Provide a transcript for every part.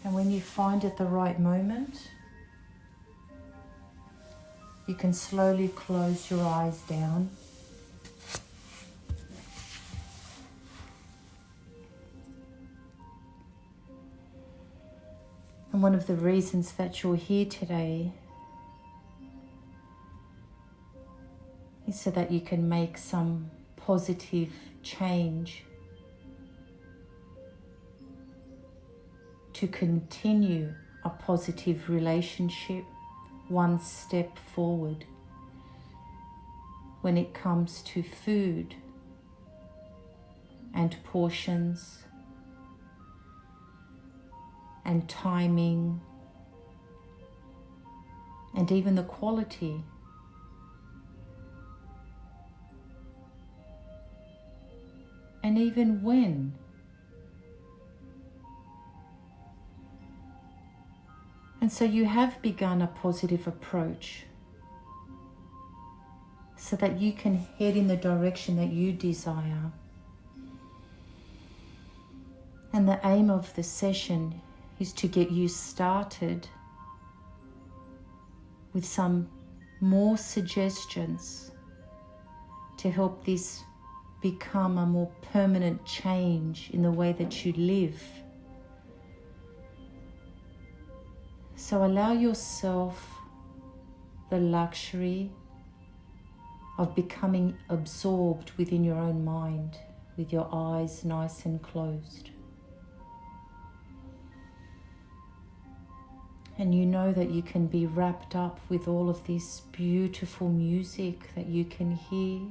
And when you find it the right moment, you can slowly close your eyes down. And one of the reasons that you're here today is so that you can make some positive change to continue a positive relationship one step forward when it comes to food and portions and timing and even the quality. And even when. And so you have begun a positive approach so that you can head in the direction that you desire. And the aim of the session is to get you started with some more suggestions to help this become a more permanent change in the way that you live. So allow yourself the luxury of becoming absorbed within your own mind with your eyes nice and closed. And you know that you can be wrapped up with all of this beautiful music that you can hear.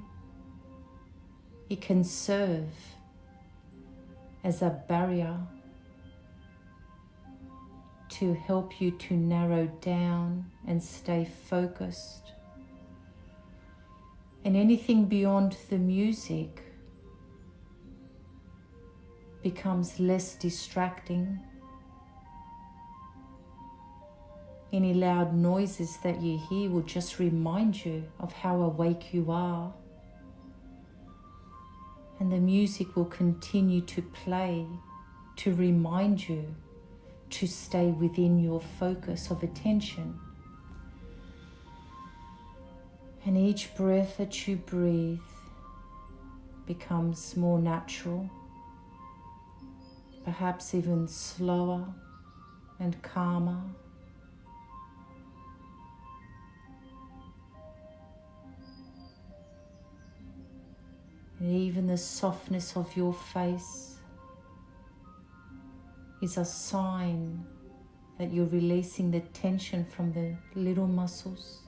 It can serve as a barrier to help you to narrow down and stay focused. And anything beyond the music becomes less distracting. Any loud noises that you hear will just remind you of how awake you are. And the music will continue to play to remind you to stay within your focus of attention. And each breath that you breathe becomes more natural, perhaps even slower and calmer. And even the softness of your face is a sign that you're releasing the tension from the little muscles.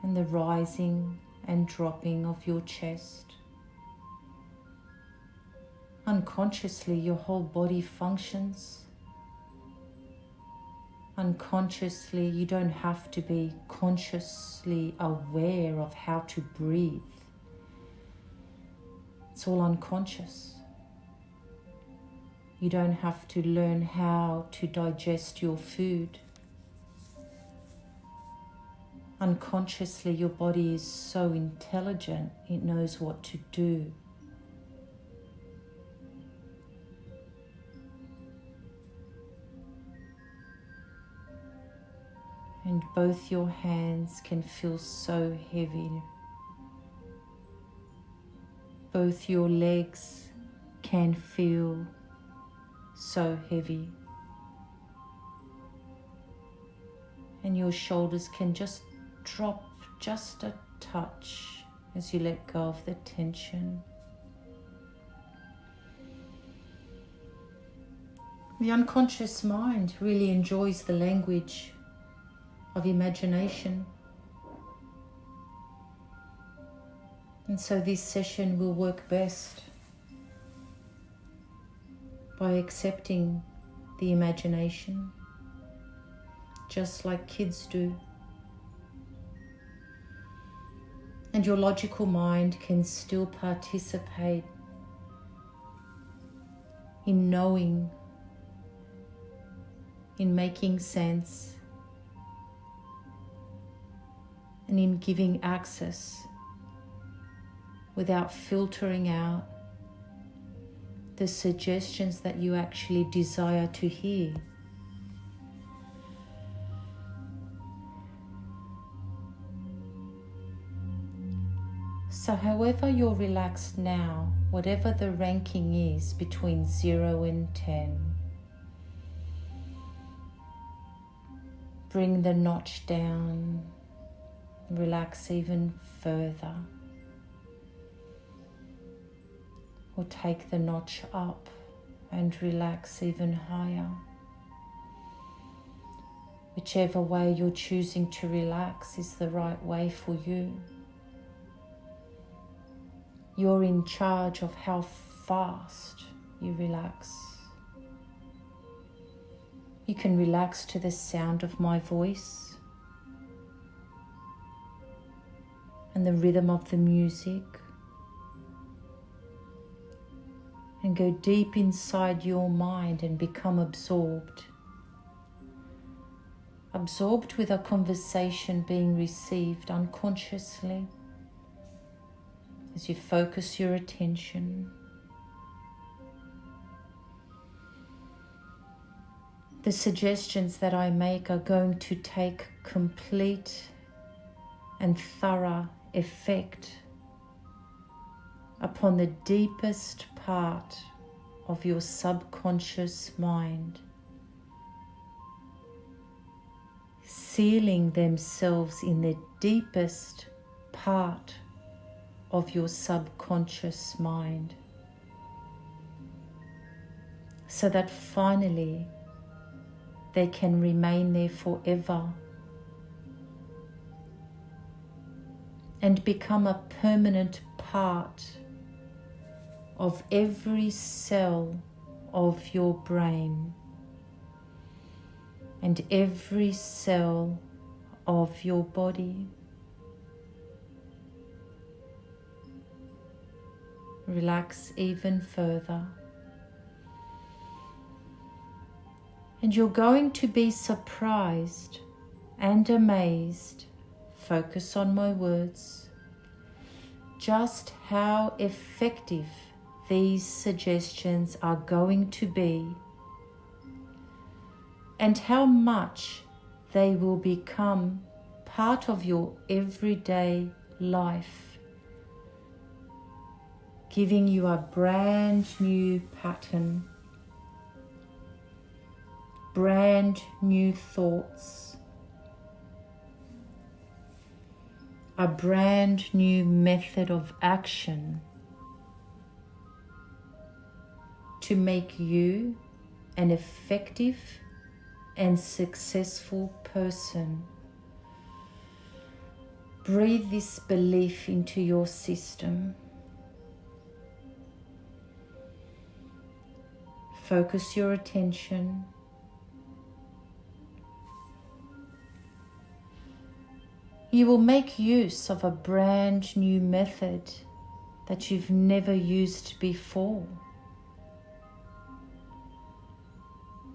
And the rising and dropping of your chest. Unconsciously, your whole body functions. Unconsciously, you don't have to be consciously aware of how to breathe. It's all unconscious. You don't have to learn how to digest your food. Unconsciously, your body is so intelligent, it knows what to do. And both your hands can feel so heavy. Both your legs can feel so heavy. And your shoulders can just drop just a touch as you let go of the tension. The unconscious mind really enjoys the language of imagination. And so this session will work best by accepting the imagination, just like kids do. And your logical mind can still participate in knowing, in making sense, and in giving access without filtering out the suggestions that you actually desire to hear. So however you're relaxed now, whatever the ranking is between 0 and 10, bring the notch down, relax even further, or take the notch up and relax even higher. Whichever way you're choosing to relax is the right way for you. You're in charge of how fast you relax. You can relax to the sound of my voice and the rhythm of the music, and go deep inside your mind and become absorbed. Absorbed with a conversation being received unconsciously as you focus your attention. The suggestions that I make are going to take complete and thorough effect upon the deepest part of your subconscious mind, sealing themselves in the deepest part of your subconscious mind, so that finally they can remain there forever and become a permanent part of every cell of your brain and every cell of your body. Relax even further. And you're going to be surprised and amazed, focus on my words, just how effective these suggestions are going to be and how much they will become part of your everyday life, giving you a brand new pattern, brand new thoughts, a brand new method of action to make you an effective and successful person. Breathe this belief into your system. Focus your attention. You will make use of a brand new method that you've never used before.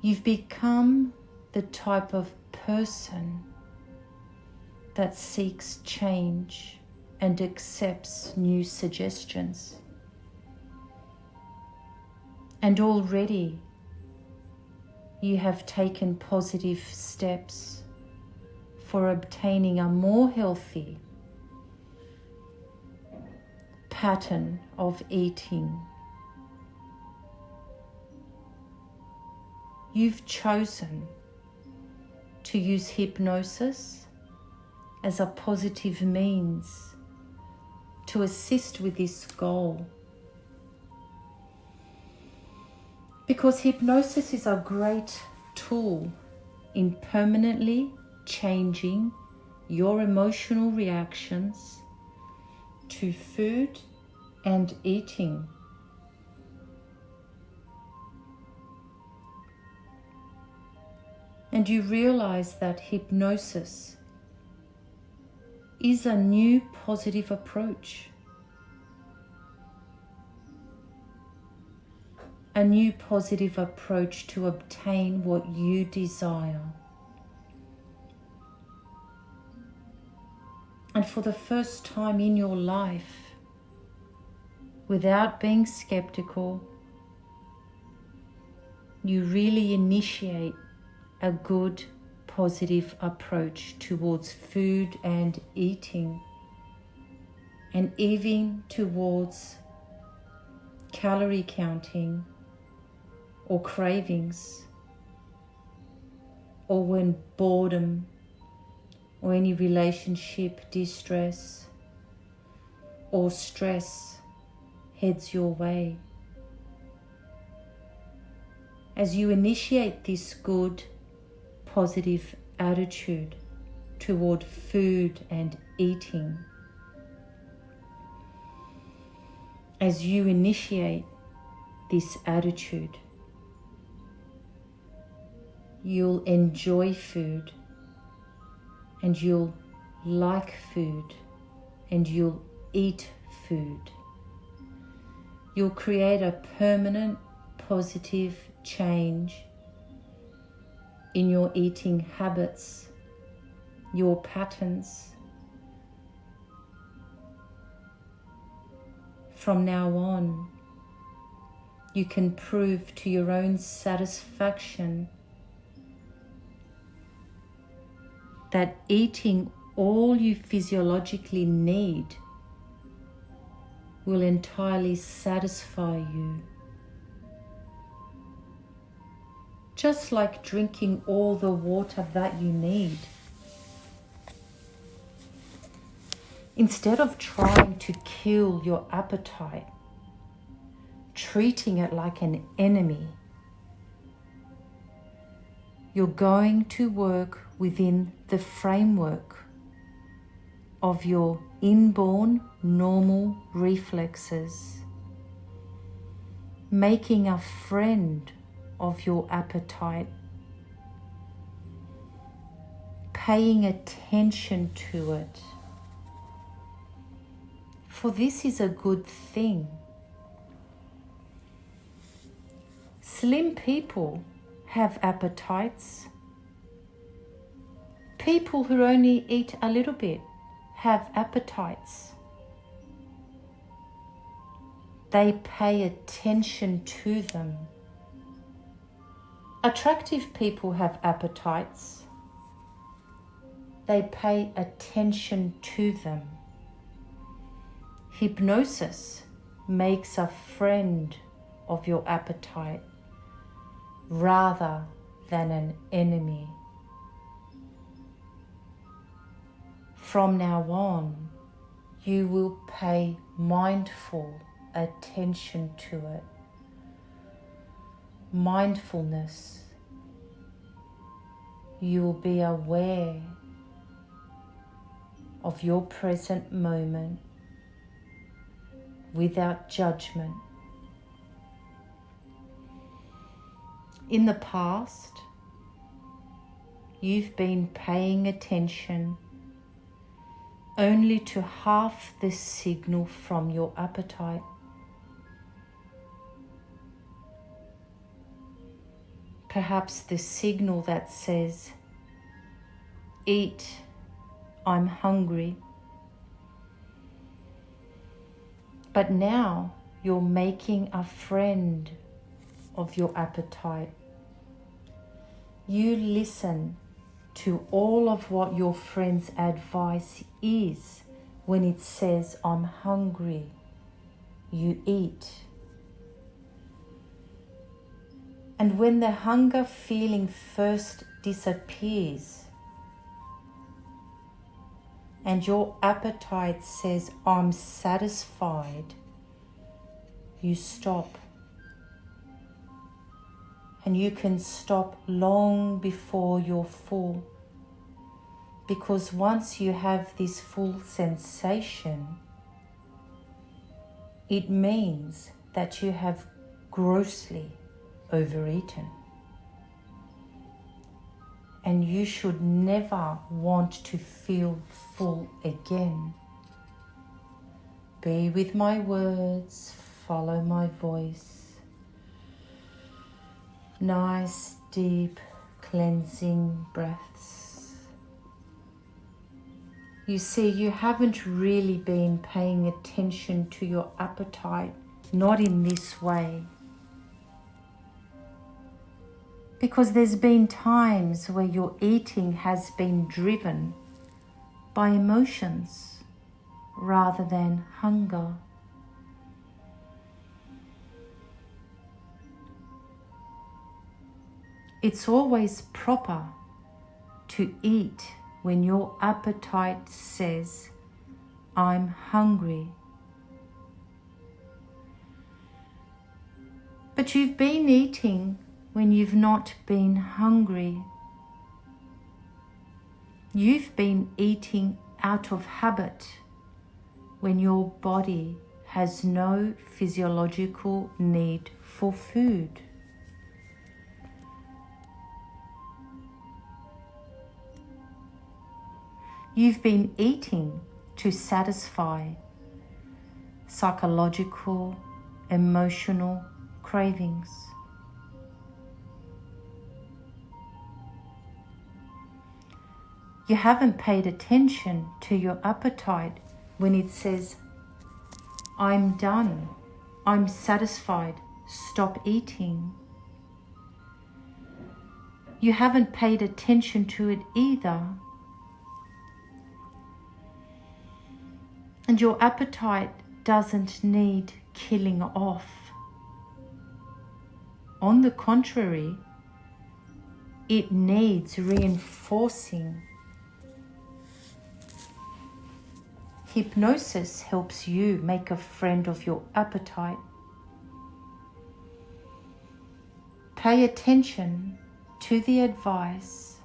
You've become the type of person that seeks change and accepts new suggestions. And already you have taken positive steps for obtaining a more healthy pattern of eating. You've chosen to use hypnosis as a positive means to assist with this goal. Because hypnosis is a great tool in permanently changing your emotional reactions to food and eating. And you realize that hypnosis is a new positive approach. A new positive approach to obtain what you desire. And for the first time in your life, without being skeptical, you really initiate a good, positive approach towards food and eating, and even towards calorie counting or cravings, or when boredom or any relationship distress or stress heads your way. As you initiate this good, positive attitude toward food and eating, as you initiate this attitude, you'll enjoy food, and you'll like food, and you'll eat food. You'll create a permanent positive change in your eating habits, your patterns. From now on, you can prove to your own satisfaction that eating all you physiologically need will entirely satisfy you. Just like drinking all the water that you need. Instead of trying to kill your appetite, treating it like an enemy, you're going to work within the framework of your inborn normal reflexes, making a friend of your appetite, paying attention to it. For this is a good thing. Slim people have appetites. People who only eat a little bit have appetites. They pay attention to them. Attractive people have appetites. They pay attention to them. Hypnosis makes a friend of your appetite rather than an enemy. From now on, you will pay mindful attention to it. Mindfulness. You will be aware of your present moment without judgment. In the past, you've been paying attention only to half the signal from your appetite. Perhaps the signal that says, "Eat, I'm hungry." But now you're making a friend of your appetite. You listen to all of what your friend's advice is when it says, "I'm hungry." You eat. And when the hunger feeling first disappears and your appetite says, "I'm satisfied," you stop. And you can stop long before you're full. Because once you have this full sensation, it means that you have grossly overeaten. And you should never want to feel full again. Be with my words, follow my voice. Nice, deep, cleansing breaths. You see, you haven't really been paying attention to your appetite, not in this way. Because there's been times where your eating has been driven by emotions rather than hunger. It's always proper to eat when your appetite says, I'm hungry. But you've been eating when you've not been hungry. You've been eating out of habit when your body has no physiological need for food. You've been eating to satisfy psychological, emotional cravings. You haven't paid attention to your appetite when it says, I'm done, I'm satisfied, stop eating. You haven't paid attention to it either. And your appetite doesn't need killing off. On the contrary, it needs reinforcing. Hypnosis helps you make a friend of your appetite. Pay attention to the advice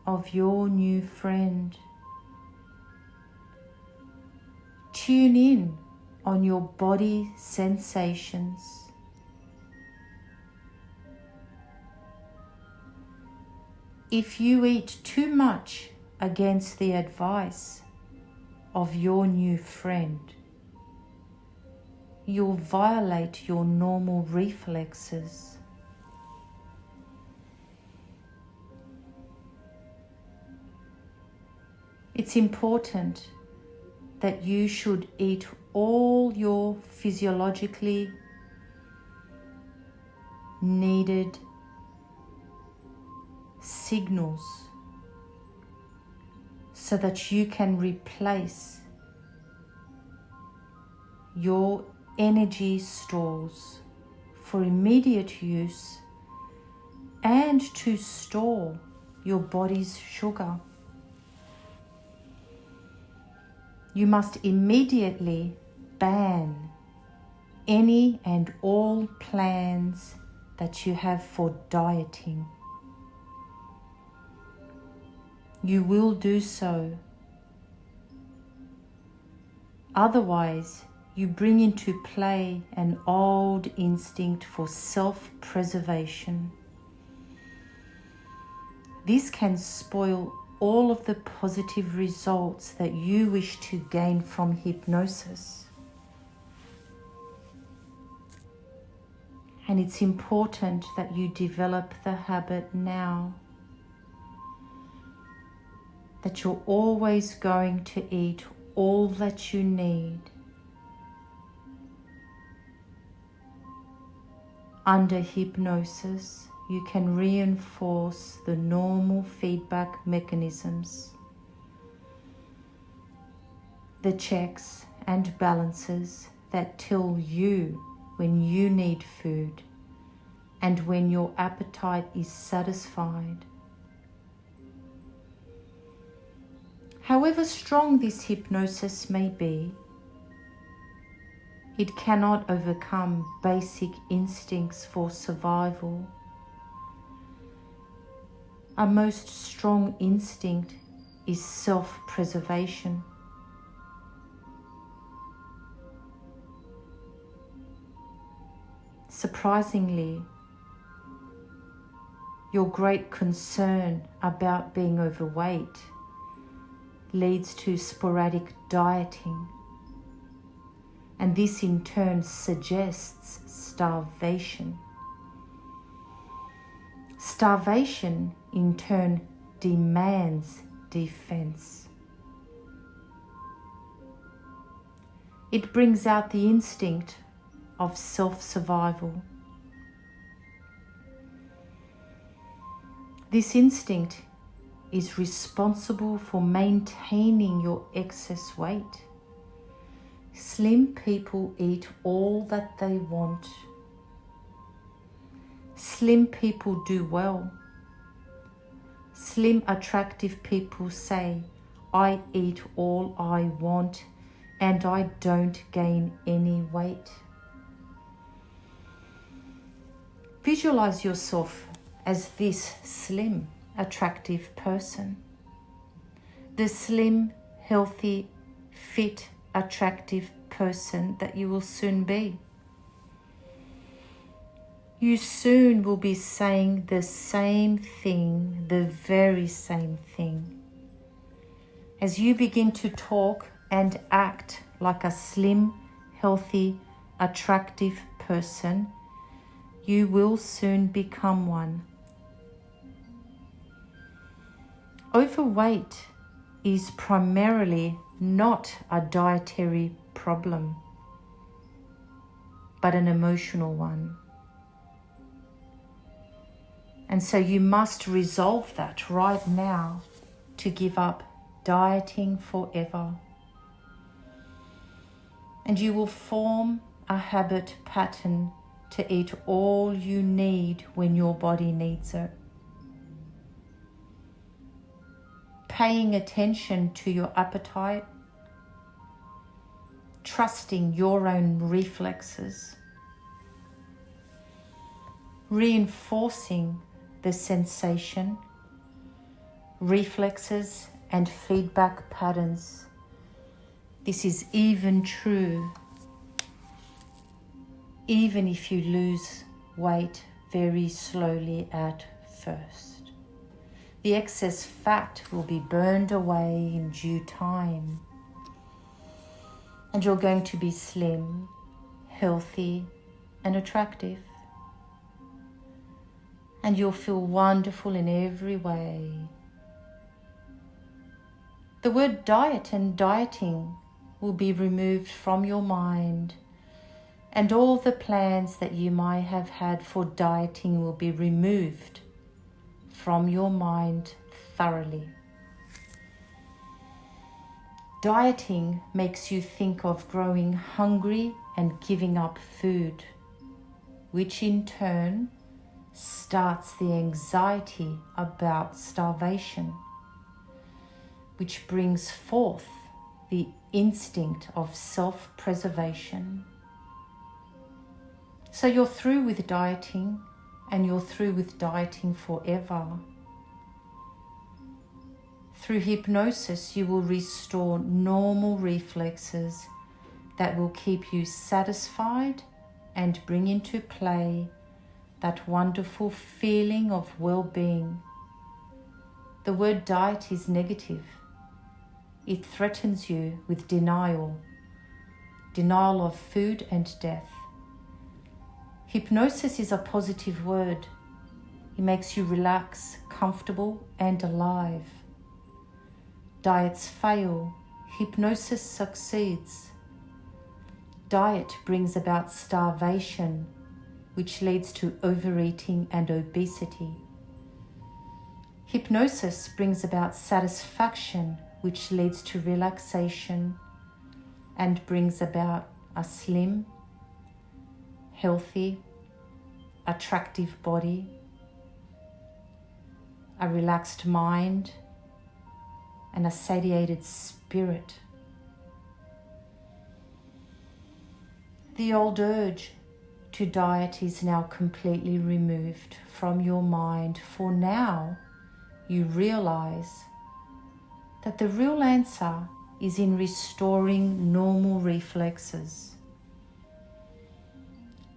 of your new friend. Tune in on your body sensations. If you eat too much against the advice of your new friend, you'll violate your normal reflexes. It's important that you should eat all your physiologically needed signals so that you can replace your energy stores for immediate use and to store your body's sugar. You must immediately ban any and all plans that you have for dieting. You will do so. Otherwise, you bring into play an old instinct for self-preservation. This can spoil all of the positive results that you wish to gain from hypnosis. And it's important that you develop the habit now, that you're always going to eat all that you need. Under hypnosis, you can reinforce the normal feedback mechanisms, the checks and balances that tell you when you need food and when your appetite is satisfied. However strong this hypnosis may be, it cannot overcome basic instincts for survival. Our most strong instinct is self-preservation. Surprisingly, your great concern about being overweight leads to sporadic dieting, and this in turn suggests starvation. Starvation in turn demands defense. It brings out the instinct of self-survival. This instinct is responsible for maintaining your excess weight. Slim people eat all that they want. Slim people do well. Slim, attractive people say, I eat all I want and I don't gain any weight. Visualize yourself as this slim, attractive person. The slim, healthy, fit, attractive person that you will soon be. You soon will be saying the same thing, the very same thing. As you begin to talk and act like a slim, healthy, attractive person, you will soon become one. Overweight is primarily not a dietary problem, but an emotional one. And so you must resolve that right now to give up dieting forever. And you will form a habit pattern to eat all you need when your body needs it. Paying attention to your appetite, trusting your own reflexes, reinforcing the sensation, reflexes, and feedback patterns. This is even true even if you lose weight very slowly at first. The excess fat will be burned away in due time. And you're going to be slim, healthy, and attractive. And you'll feel wonderful in every way. The word diet and dieting will be removed from your mind, and all the plans that you might have had for dieting will be removed from your mind thoroughly. Dieting makes you think of growing hungry and giving up food, which in turn starts the anxiety about starvation, which brings forth the instinct of self-preservation. So you're through with dieting, and you're through with dieting forever. Through hypnosis, you will restore normal reflexes that will keep you satisfied and bring into play that wonderful feeling of well-being. The word diet is negative. It threatens you with denial of food and death. Hypnosis is a positive word. It makes you relax, comfortable, and alive. Diets fail. Hypnosis succeeds. Diet brings about starvation, which leads to overeating and obesity. Hypnosis brings about satisfaction, which leads to relaxation and brings about a slim, healthy, attractive body, a relaxed mind, and a satiated spirit. The old urge to diet is now completely removed from your mind, for now you realize that the real answer is in restoring normal reflexes.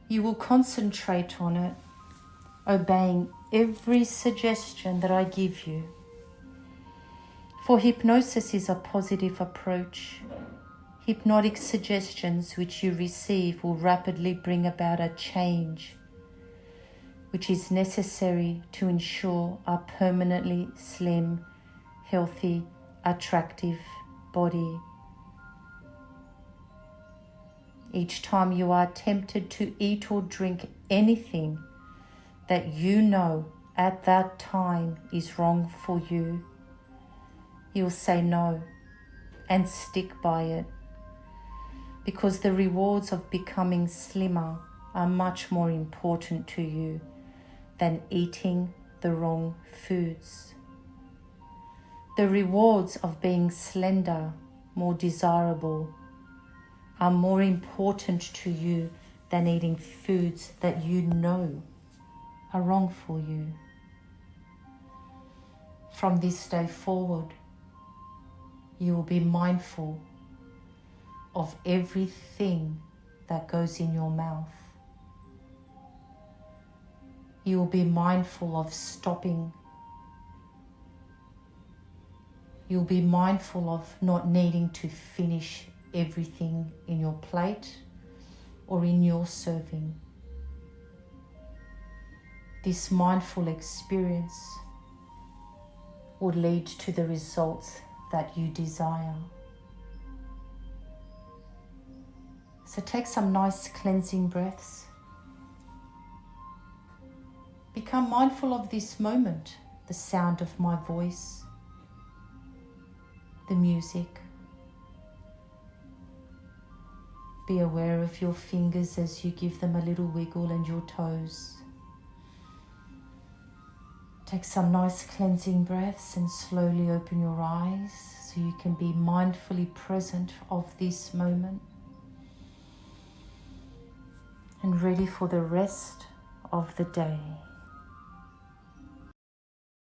You will concentrate on it, obeying every suggestion that I give you. For hypnosis is a positive approach. Hypnotic suggestions which you receive will rapidly bring about a change which is necessary to ensure a permanently slim, healthy, attractive body. Each time you are tempted to eat or drink anything that you know at that time is wrong for you, you'll say no and stick by it, because the rewards of becoming slimmer are much more important to you than eating the wrong foods. The rewards of being slender, more desirable, are more important to you than eating foods that you know are wrong for you. From this day forward, you will be mindful of everything that goes in your mouth. You will be mindful of stopping. You'll be mindful of not needing to finish everything in your plate or in your serving. This mindful experience will lead to the results that you desire. So take some nice cleansing breaths. Become mindful of this moment, the sound of my voice, the music. Be aware of your fingers as you give them a little wiggle, and your toes. Take some nice cleansing breaths and slowly open your eyes so you can be mindfully present of this moment and ready for the rest of the day.